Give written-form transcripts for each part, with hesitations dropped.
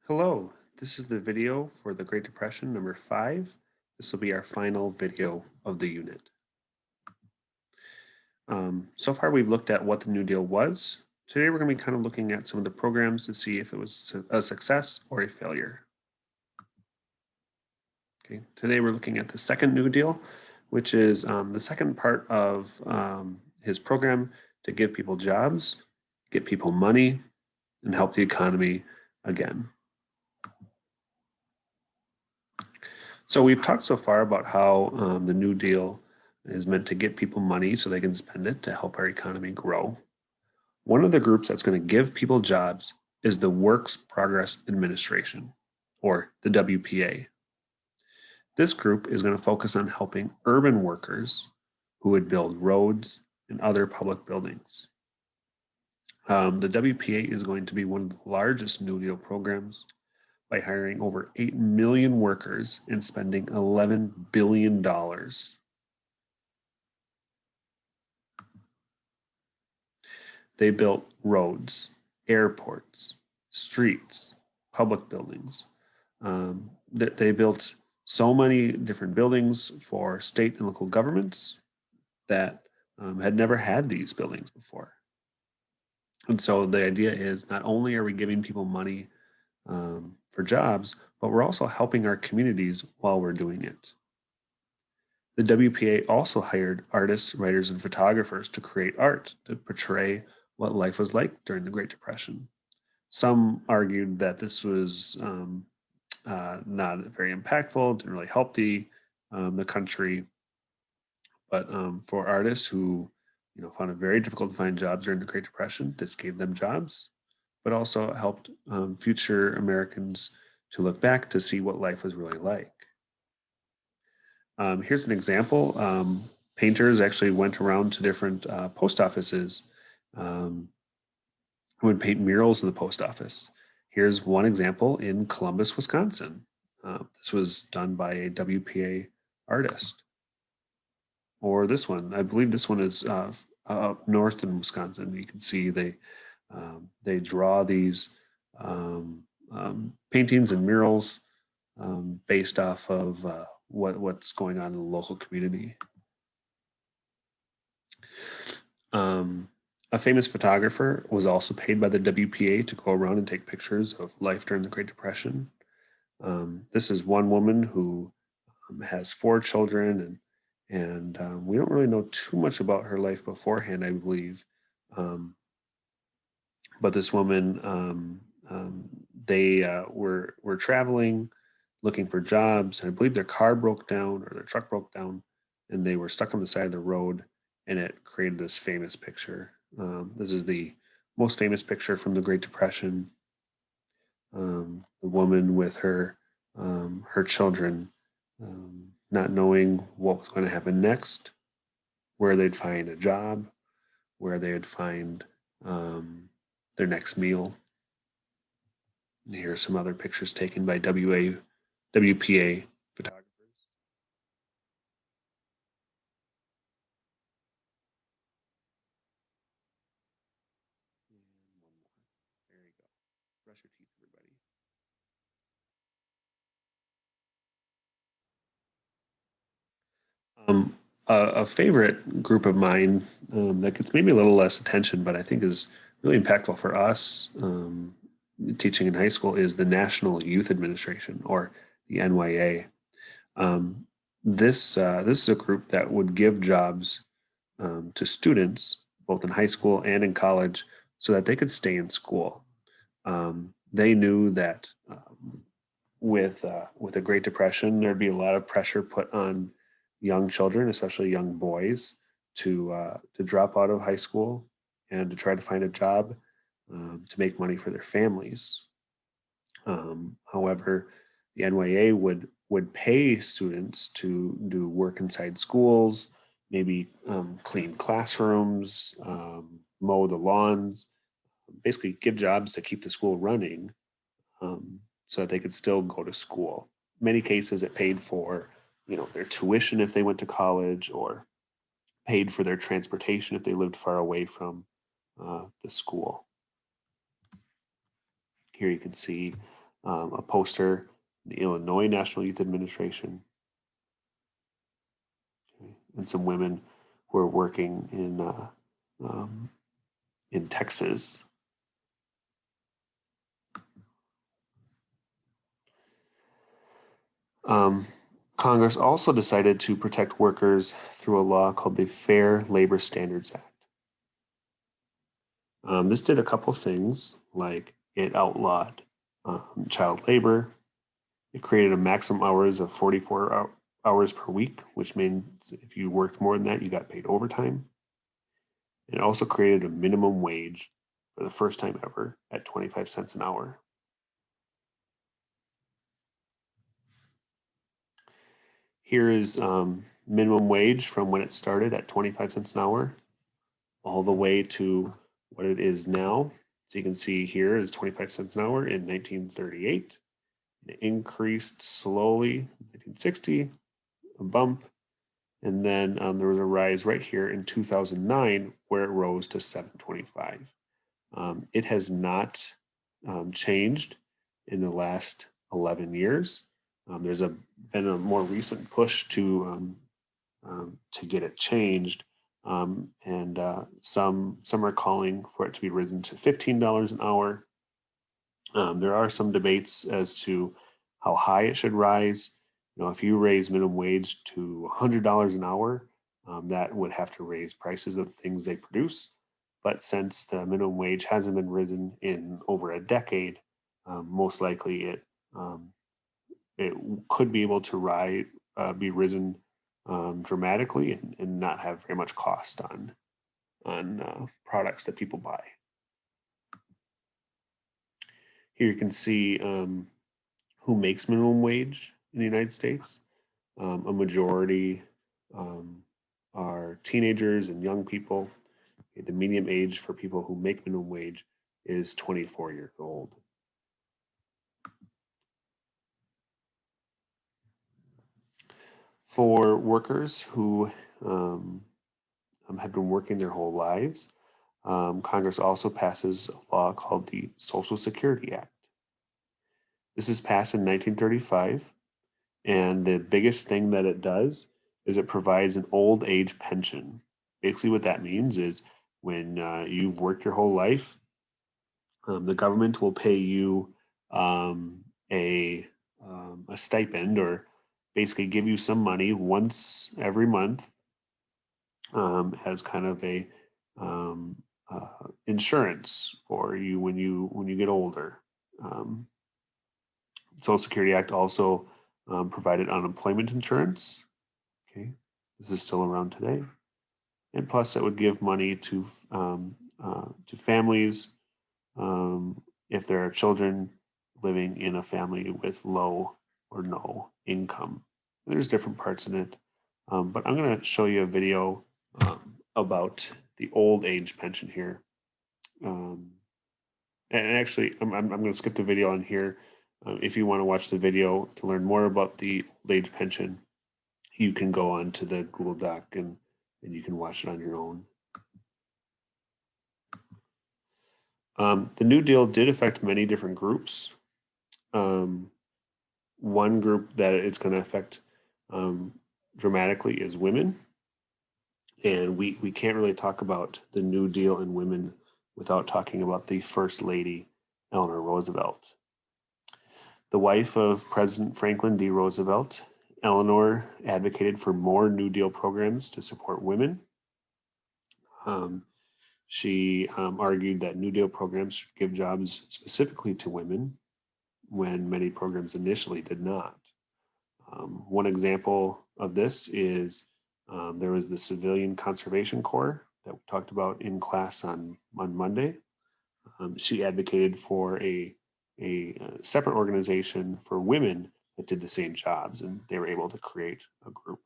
Hello, this is the video for the Great Depression number 5. This will be our final video of the unit. So far we've looked at what the New Deal was. Today we're going to be kind of looking at some of the programs to see if it was a success or a failure. Okay, today we're looking at the second New Deal, which is the second part of his program to give people jobs, get people money, and help the economy again. So we've talked so far about how the New Deal is meant to get people money so they can spend it to help our economy grow. One of the groups that's going to give people jobs is the Works Progress Administration, or the WPA. This group is going to focus on helping urban workers who would build roads and other public buildings. The WPA is going to be one of the largest New Deal programs by hiring over 8 million workers and spending $11 billion. They built roads, airports, streets, public buildings. They built so many different buildings for state and local governments that had never had these buildings before. And so the idea is not only are we giving people money for jobs, but we're also helping our communities while we're doing it. The WPA also hired artists, writers, and photographers to create art to portray what life was like during the Great Depression. Some argued that this was not very impactful, didn't really help the country. But for artists who found it very difficult to find jobs during the Great Depression, this gave them jobs, but also helped future Americans to look back to see what life was really like. Here's an example. Painters actually went around to different post offices who would paint murals in the post office. Here's one example in Columbus, Wisconsin. This was done by a WPA artist. Or this one, I believe this one is up north in Wisconsin. You can see they draw these paintings and murals based off of what's going on in the local community. A famous photographer was also paid by the WPA to go around and take pictures of life during the Great Depression. This is one woman who has 4 children, and we don't really know too much about her life beforehand, I believe. But this woman, they were traveling, looking for jobs, and I believe their car broke down or their truck broke down, and they were stuck on the side of the road, and it created this famous picture. This is the most famous picture from the Great Depression. The woman with her children, not knowing what was going to happen next, where they'd find a job, where they would find their next meal. And here are some other pictures taken by WPA photographers. And one more. There you go. Brush your teeth, everybody. A favorite group of mine that gets maybe a little less attention, but I think is really impactful for us teaching in high school is the National Youth Administration, or the NYA. This is a group that would give jobs to students both in high school and in college so that they could stay in school. They knew that with the Great Depression, there'd be a lot of pressure put on young children, especially young boys, to drop out of high school and to try to find a job to make money for their families. However, the NYA would pay students to do work inside schools, maybe clean classrooms, mow the lawns, basically give jobs to keep the school running so that they could still go to school. In many cases, it paid for their tuition if they went to college, or paid for their transportation if they lived far away from the school. Here you can see a poster in the Illinois National Youth Administration, okay, and some women who are working in Texas. Congress also decided to protect workers through a law called the Fair Labor Standards Act. This did a couple things, like it outlawed child labor. It created a maximum hours of 44 hours per week, which means if you worked more than that, you got paid overtime. It also created a minimum wage for the first time ever at 25 cents an hour. Here is minimum wage from when it started at 25 cents an hour all the way to what it is now. So you can see here is 25 cents an hour in 1938. It increased slowly in 1960, a bump, and then there was a rise right here in 2009 where it rose to $7.25. It has not changed in the last 11 years. There's been a more recent push to get it changed, and some are calling for it to be risen to $15 an hour. There are some debates as to how high it should rise. If you raise minimum wage to $100 an hour, that would have to raise prices of things they produce. But since the minimum wage hasn't been risen in over a decade, most likely it could be able to be risen dramatically and not have very much cost on products that people buy. Here you can see who makes minimum wage in the United States. A majority are teenagers and young people. The median age for people who make minimum wage is 24 years old. For workers who have been working their whole lives, Congress also passes a law called the Social Security Act. This is passed in 1935, and the biggest thing that it does is it provides an old age pension. Basically what that means is when you've worked your whole life, the government will pay you a stipend, or basically give you some money once every month as kind of a insurance for you when you get older. Social Security Act also provided unemployment insurance. Okay, this is still around today, and plus it would give money to families if there are children living in a family with low or no income. And there's different parts in it, but I'm going to show you a video about the old age pension here. And actually, I'm going to skip the video on here. If you want to watch the video to learn more about the old age pension, you can go on to the Google Doc and you can watch it on your own. The New Deal did affect many different groups. One group that it's going to affect dramatically is women. And we can't really talk about the New Deal and women without talking about the First Lady, Eleanor Roosevelt. The wife of President Franklin D. Roosevelt, Eleanor advocated for more New Deal programs to support women. She argued that New Deal programs should give jobs specifically to women when many programs initially did not. One example of this is there was the Civilian Conservation Corps that we talked about in class on Monday. She advocated for a separate organization for women that did the same jobs, and they were able to create a group.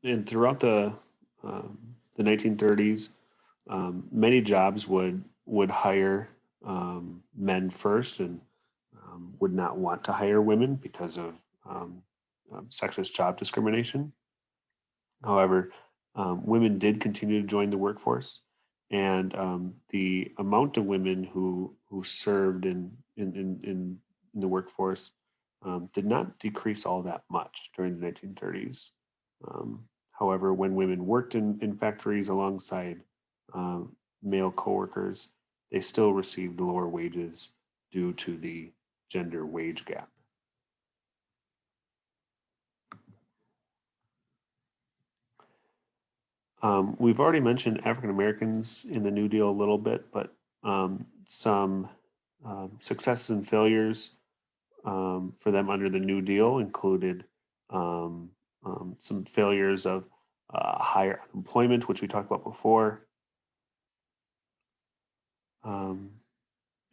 And throughout the 1930s, many jobs would hire men first and would not want to hire women because of sexist job discrimination. However, women did continue to join the workforce, and the amount of women who served in the workforce did not decrease all that much during the 1930s. However, when women worked in factories alongside male coworkers, they still received lower wages due to the gender wage gap. We've already mentioned African Americans in the New Deal a little bit, but some successes and failures for them under the New Deal included some failures of higher unemployment, which we talked about before, um,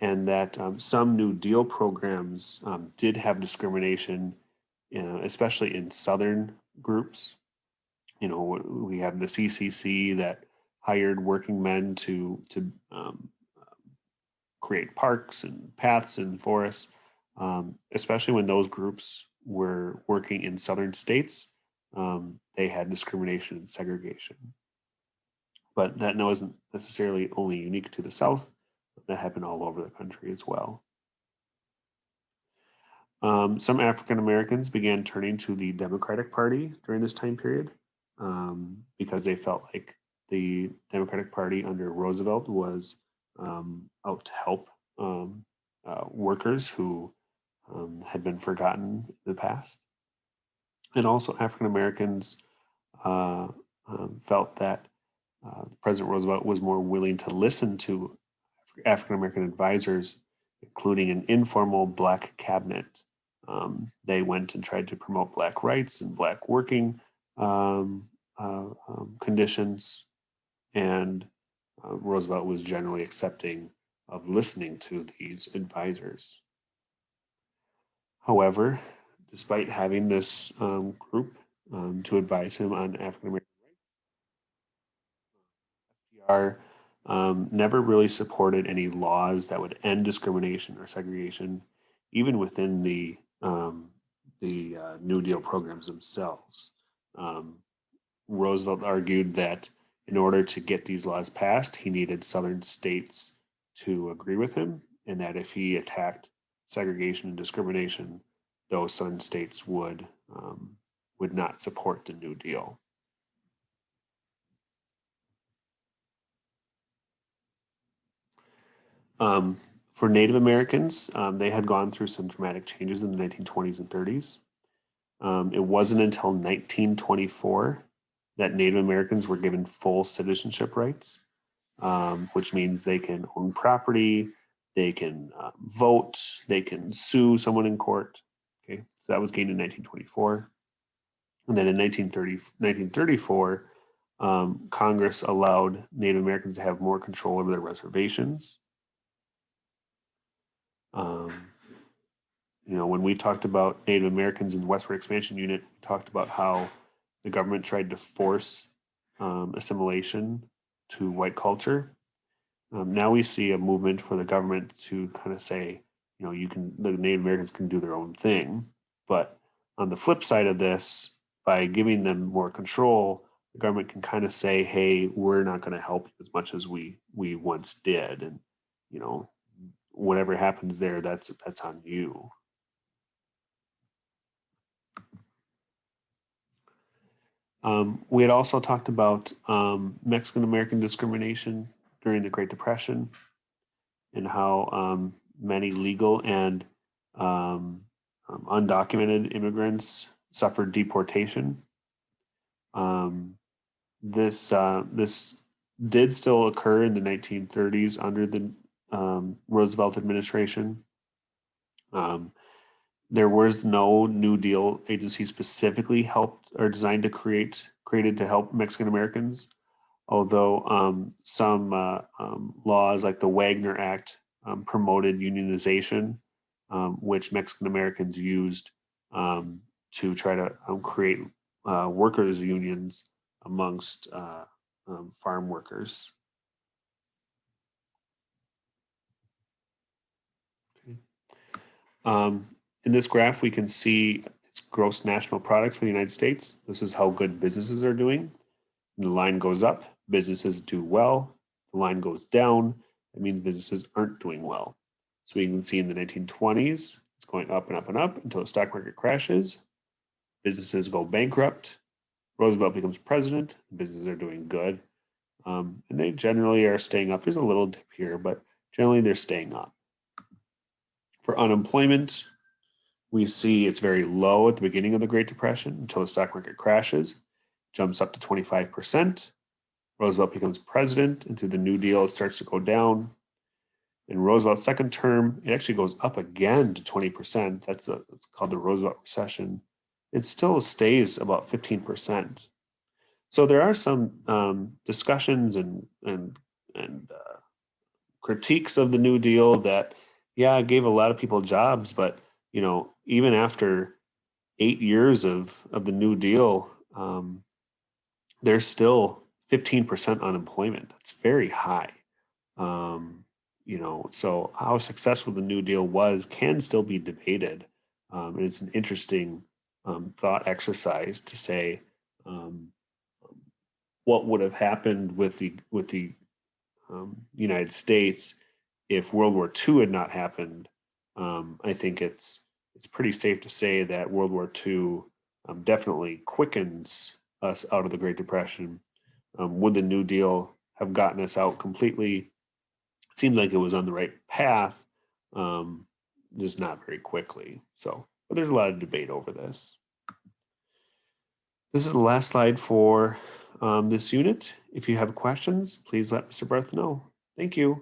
and that some New Deal programs did have discrimination, especially in Southern groups. We have the CCC that hired working men to create parks and paths and forests, especially when those groups were working in southern states. They had discrimination and segregation, but that wasn't necessarily only unique to the South. That happened all over the country as well. Some African Americans began turning to the Democratic Party during this time period because they felt like the Democratic Party under Roosevelt was out to help workers who had been forgotten in the past. And also, African Americans felt that President Roosevelt was more willing to listen to African American advisors, including an informal Black cabinet. They went and tried to promote Black rights and Black working conditions, and Roosevelt was generally accepting of listening to these advisors. However, despite having this group to advise him on African American rights, FDR never really supported any laws that would end discrimination or segregation, even within the New Deal programs themselves. Roosevelt argued that in order to get these laws passed, he needed Southern states to agree with him, and that if he attacked segregation and discrimination, those Southern states would not support the New Deal. For Native Americans, they had gone through some dramatic changes in the 1920s and 30s. It wasn't until 1924 that Native Americans were given full citizenship rights, which means they can own property, they can vote, they can sue someone in court. Okay, so that was gained in 1924. And then in 1934, Congress allowed Native Americans to have more control over their reservations. When we talked about Native Americans in the Westward Expansion Unit, we talked about how the government tried to force assimilation to white culture. Now we see a movement for the government to kind of say, the Native Americans can do their own thing. But on the flip side of this, by giving them more control, the government can kind of say, hey, we're not going to help you as much as we once did. And, whatever happens there, that's on you. We had also talked about Mexican American discrimination during the Great Depression and how many legal and undocumented immigrants suffered deportation. This did still occur in the 1930s under the Roosevelt administration. There was no New Deal agency specifically helped or designed to created to help Mexican Americans, although some laws like the Wagner Act promoted unionization, which Mexican Americans used to try to create workers' unions amongst farm workers. Okay. In this graph, we can see It's gross national products for the United States. This is how good businesses are doing. And the line goes up, businesses do well. The line goes down, that means businesses aren't doing well. So we can see in the 1920s, it's going up and up and up until the stock market crashes. Businesses go bankrupt. Roosevelt becomes president. Businesses are doing good. And they generally are staying up. There's a little dip here, but generally they're staying up. For unemployment, we see it's very low at the beginning of the Great Depression until the stock market crashes, jumps up to 25%. Roosevelt becomes president, and through the New Deal, it starts to go down. In Roosevelt's second term, it actually goes up again to 20%. It's called the Roosevelt recession. It still stays about 15%. So there are some discussions and critiques of the New Deal that, yeah, it gave a lot of people jobs, but even after 8 years of the New Deal, there's still 15% unemployment. That's very high. So how successful the New Deal was can still be debated. And it's an interesting thought exercise to say what would have happened with the United States if World War II had not happened. I think it's pretty safe to say that World War II definitely quickens us out of the Great Depression. Would the New Deal have gotten us out completely? It seems like it was on the right path, just not very quickly. But there's a lot of debate over this. This is the last slide for this unit. If you have questions, please let Mr. Barth know. Thank you.